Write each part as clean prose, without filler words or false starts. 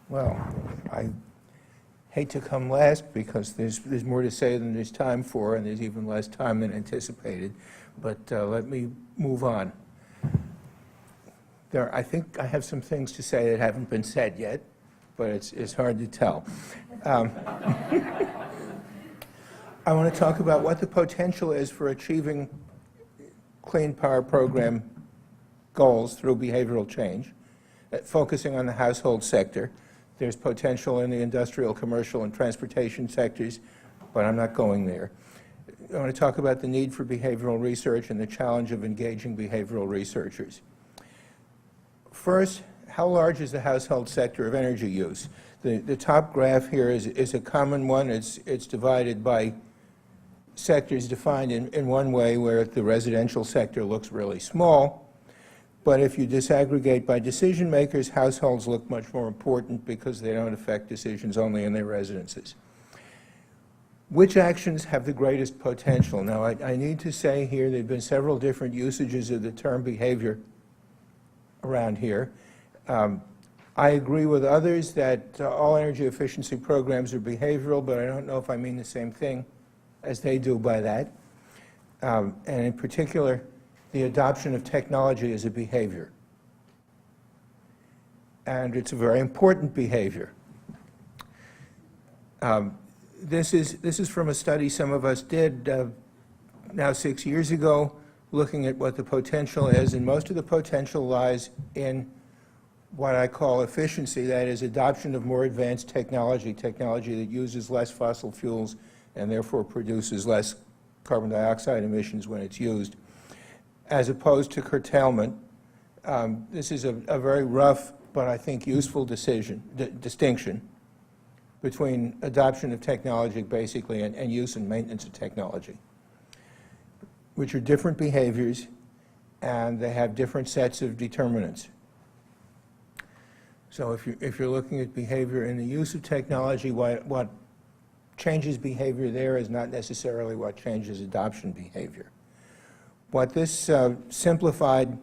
Well, I hate to come last because there's more to say than there's time for, and there's even less time than anticipated. But let me move on. I think I have some things to say that haven't been said yet, but it's hard to tell. I want to talk about what the potential is for achieving clean power program goals through behavioral change, focusing on the household sector. There's potential in the industrial, commercial, and transportation sectors, but I'm not going there. I want to talk about the need for behavioral research and the challenge of engaging behavioral researchers. First, how large is the household sector of energy use? The top graph here is a common one. It's divided by sectors defined in one way, where the residential sector looks really small. But if you disaggregate by decision makers, households look much more important because they don't affect decisions only in their residences. Which actions have the greatest potential? Now, I need to say here there have been several different usages of the term behavior around here. I agree with others that all energy efficiency programs are behavioral, but I don't know if I mean the same thing as they do by that. And in particular, the adoption of technology as a behavior. And it's a very important behavior. This is from a study some of us did now 6 years ago, looking at what the potential is, and most of the potential lies in what I call efficiency, that is adoption of more advanced technology that uses less fossil fuels and therefore produces less carbon dioxide emissions when it's used, as opposed to curtailment. This is a very rough but I think useful distinction between adoption of technology basically and use and maintenance of technology, which are different behaviors and they have different sets of determinants. So if you're looking at behavior in the use of technology, what changes behavior there is not necessarily what changes adoption behavior. What this simplified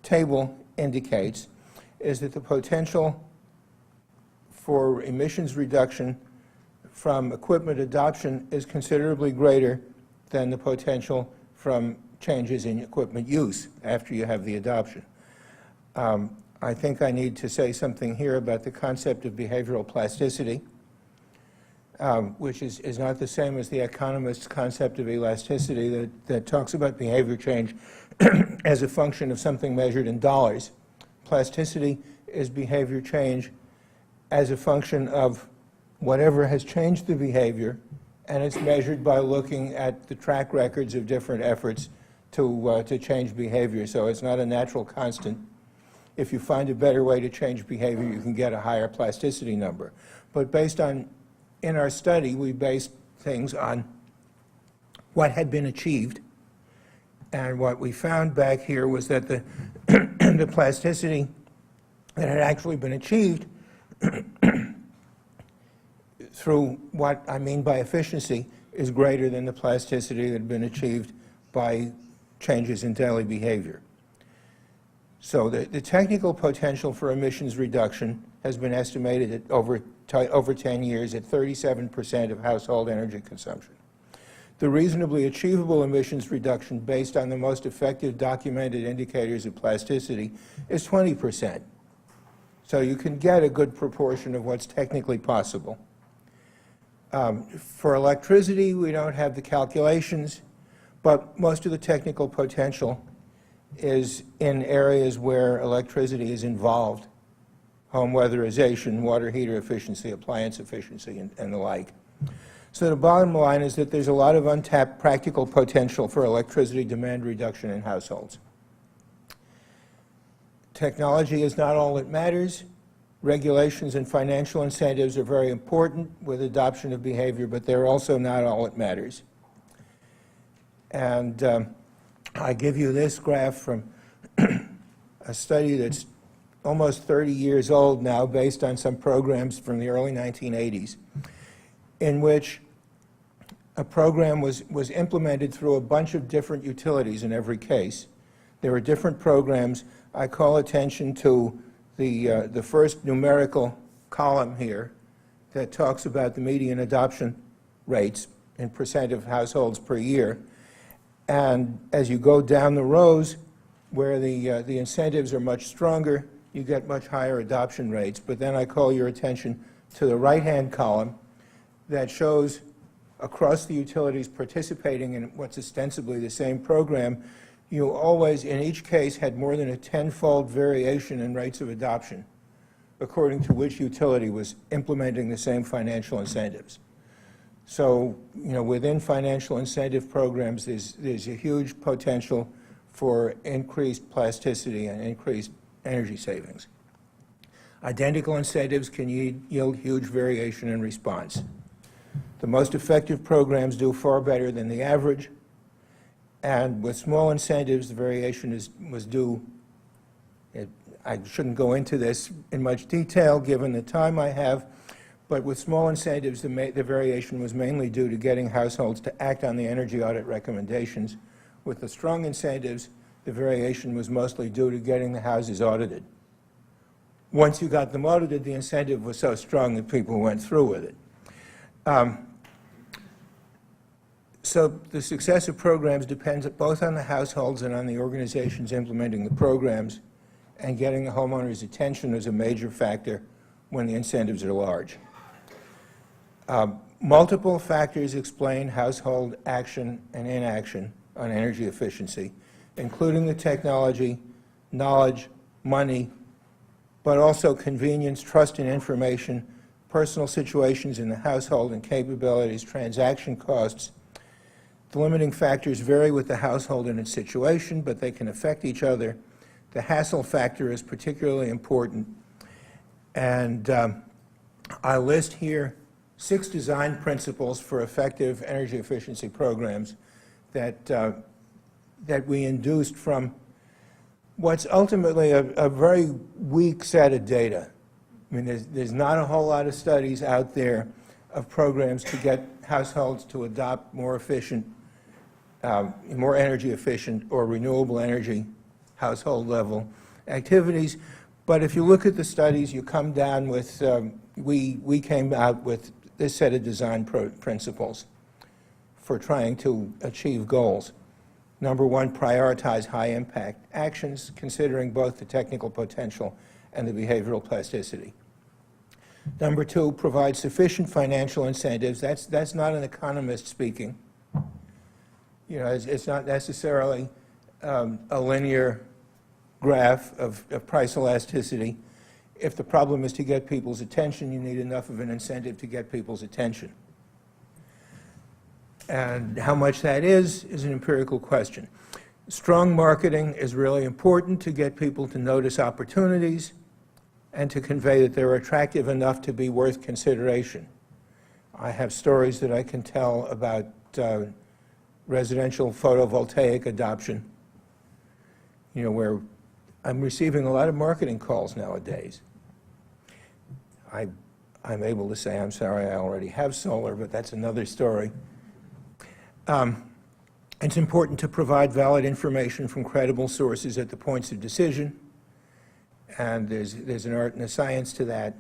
table indicates is that the potential for emissions reduction from equipment adoption is considerably greater than the potential from changes in equipment use after you have the adoption. I think I need to say something here about the concept of behavioral plasticity, which is not the same as the economist's concept of elasticity that talks about behavior change as a function of something measured in dollars. Plasticity is behavior change as a function of whatever has changed the behavior, and it's measured by looking at the track records of different efforts to change behavior. So it's not a natural constant. If you find a better way to change behavior, you can get a higher plasticity number. But in our study, we based things on what had been achieved. And what we found back here was that the plasticity that had actually been achieved through what I mean by efficiency is greater than the plasticity that had been achieved by changes in daily behavior. So the technical potential for emissions reduction has been estimated at over 10 years at 37% of household energy consumption. The reasonably achievable emissions reduction based on the most effective documented indicators of plasticity is 20%. So you can get a good proportion of what's technically possible. For electricity, we don't have the calculations, but most of the technical potential is in areas where electricity is involved: home weatherization, water heater efficiency, appliance efficiency, and the like. So the bottom line is that there's a lot of untapped practical potential for electricity demand reduction in households. Technology is not all that matters. Regulations and financial incentives are very important with adoption of behavior, but they're also not all that matters. And I give you this graph from a study that's almost 30 years old now, based on some programs from the early 1980s, in which a program was implemented through a bunch of different utilities in every case. There were different programs. I call attention to the first numerical column here that talks about the median adoption rates in percent of households per year. And as you go down the rows where the incentives are much stronger, you get much higher adoption rates. But then I call your attention to the right-hand column that shows across the utilities participating in what's ostensibly the same program, you always, in each case, had more than a 10-fold variation in rates of adoption, according to which utility was implementing the same financial incentives. So, within financial incentive programs, there's a huge potential for increased plasticity and increased energy savings. Identical incentives can yield huge variation in response. The most effective programs do far better than the average, and with small incentives, the variation was due. I shouldn't go into this in much detail given the time I have, but with small incentives, the variation was mainly due to getting households to act on the energy audit recommendations. With the strong incentives, the variation was mostly due to getting the houses audited. Once you got them audited, the incentive was so strong that people went through with it. So the success of programs depends both on the households and on the organizations implementing the programs, and getting the homeowner's attention is a major factor when the incentives are large. Multiple factors explain household action and inaction on energy efficiency, including the technology, knowledge, money, but also convenience, trust in information, personal situations in the household and capabilities, transaction costs. The limiting factors vary with the household and its situation, but they can affect each other. The hassle factor is particularly important. And I list here 6 design principles for effective energy efficiency programs that we induced from what's ultimately a very weak set of data. I mean, there's not a whole lot of studies out there of programs to get households to adopt more efficient, more energy efficient or renewable energy household level activities. But if you look at the studies, you come down with, we came out with this set of design principles for trying to achieve goals. Number 1, prioritize high-impact actions, considering both the technical potential and the behavioral plasticity. Number 2, provide sufficient financial incentives. That's not an economist speaking. It's not necessarily a linear graph of price elasticity. If the problem is to get people's attention, you need enough of an incentive to get people's attention. And how much that is an empirical question. Strong marketing is really important to get people to notice opportunities and to convey that they're attractive enough to be worth consideration. I have stories that I can tell about residential photovoltaic adoption, where I'm receiving a lot of marketing calls nowadays. I'm able to say, I'm sorry, I already have solar, but that's another story. It's important to provide valid information from credible sources at the points of decision, and there's an art and a science to that.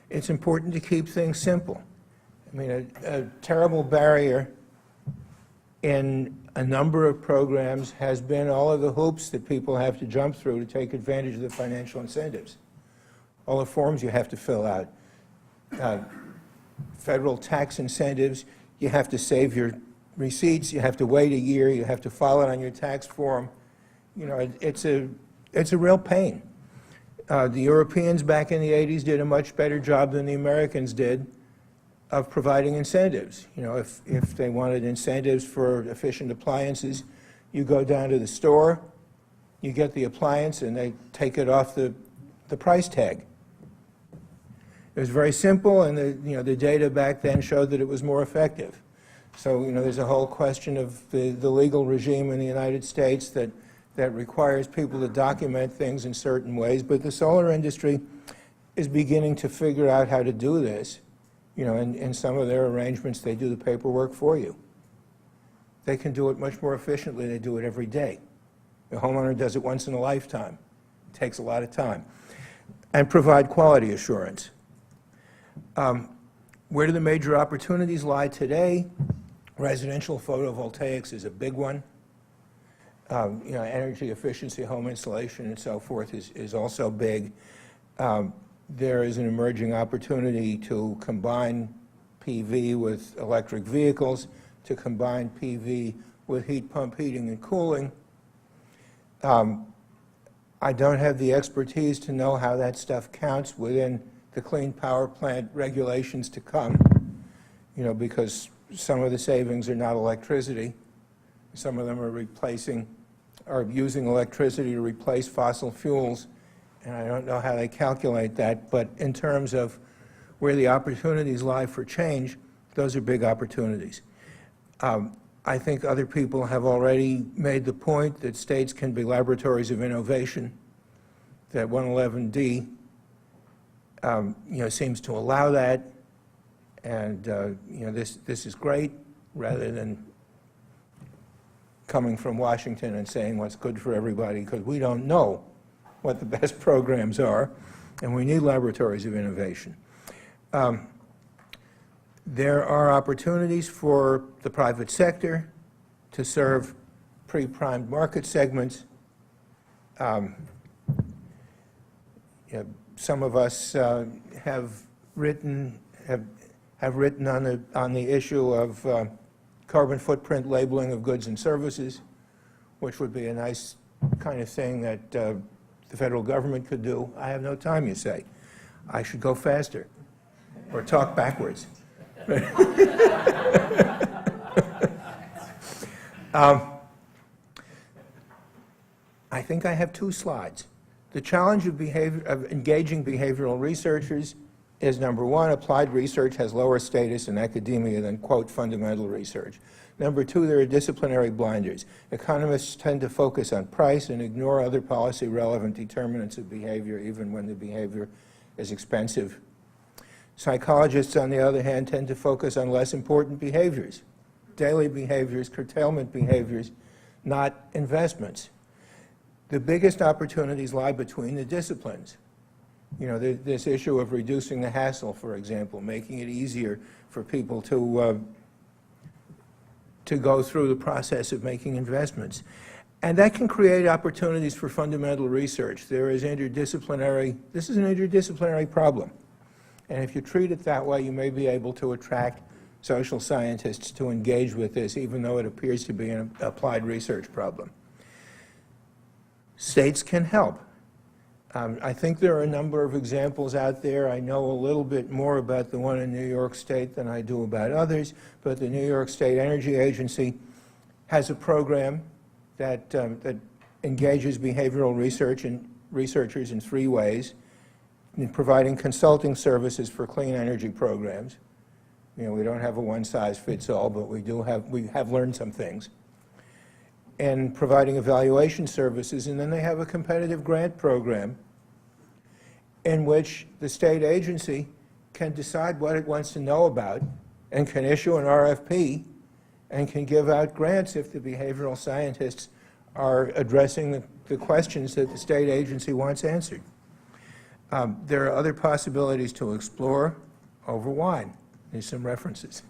It's important to keep things simple. I mean, a terrible barrier in a number of programs has been all of the hoops that people have to jump through to take advantage of the financial incentives. All the forms you have to fill out. Federal tax incentives, you have to save your receipts, you have to wait a year, you have to file it on your tax form. It's a real pain. The Europeans back in the 80s did a much better job than the Americans did of providing incentives. If they wanted incentives for efficient appliances, you go down to the store, you get the appliance, and they take it off the price tag. It was very simple, and the data back then showed that it was more effective. So there's a whole question of the legal regime in the United States that requires people to document things in certain ways, but the solar industry is beginning to figure out how to do this. In some of their arrangements, they do the paperwork for you. They can do it much more efficiently. They do it every day. The homeowner does it once in a lifetime. It takes a lot of time. And provide quality assurance. Where do the major opportunities lie today? Residential photovoltaics is a big one. Energy efficiency, home insulation, and so forth is also big. There is an emerging opportunity to combine PV with electric vehicles, to combine PV with heat pump heating and cooling. I don't have the expertise to know how that stuff counts within the Clean Power Plant regulations to come, because some of the savings are not electricity. Some of them are using electricity to replace fossil fuels, and I don't know how they calculate that, but in terms of where the opportunities lie for change, those are big opportunities. I think other people have already made the point that states can be laboratories of innovation, that 111D seems to allow that, and this is great, rather than coming from Washington and saying what's good for everybody, because we don't know what the best programs are, and we need laboratories of innovation. There are opportunities for the private sector to serve pre-primed market segments. Some of us have written on the issue of carbon footprint labeling of goods and services, which would be a nice kind of thing that the federal government could do. I have no time, you say. I should go faster or talk backwards. I think I have 2 slides. The challenge of engaging behavioral researchers is, number 1, applied research has lower status in academia than, quote, fundamental research. Number 2, there are disciplinary blinders. Economists tend to focus on price and ignore other policy-relevant determinants of behavior, even when the behavior is expensive. Psychologists, on the other hand, tend to focus on less important behaviors, daily behaviors, curtailment behaviors, not investments. The biggest opportunities lie between the disciplines. This issue of reducing the hassle, for example, making it easier for people to go through the process of making investments. And that can create opportunities for fundamental research. This is an interdisciplinary problem. And if you treat it that way, you may be able to attract social scientists to engage with this, even though it appears to be an applied research problem. States can help. I think there are a number of examples out there. I know a little bit more about the one in New York State than I do about others, but the New York State Energy Agency has a program that engages behavioral researchers in 3 ways, in providing consulting services for clean energy programs. We don't have a one-size-fits-all, but we have learned some things. And providing evaluation services, and then they have a competitive grant program in which the state agency can decide what it wants to know about and can issue an RFP and can give out grants if the behavioral scientists are addressing the questions that the state agency wants answered. There are other possibilities to explore over wine. There's some references.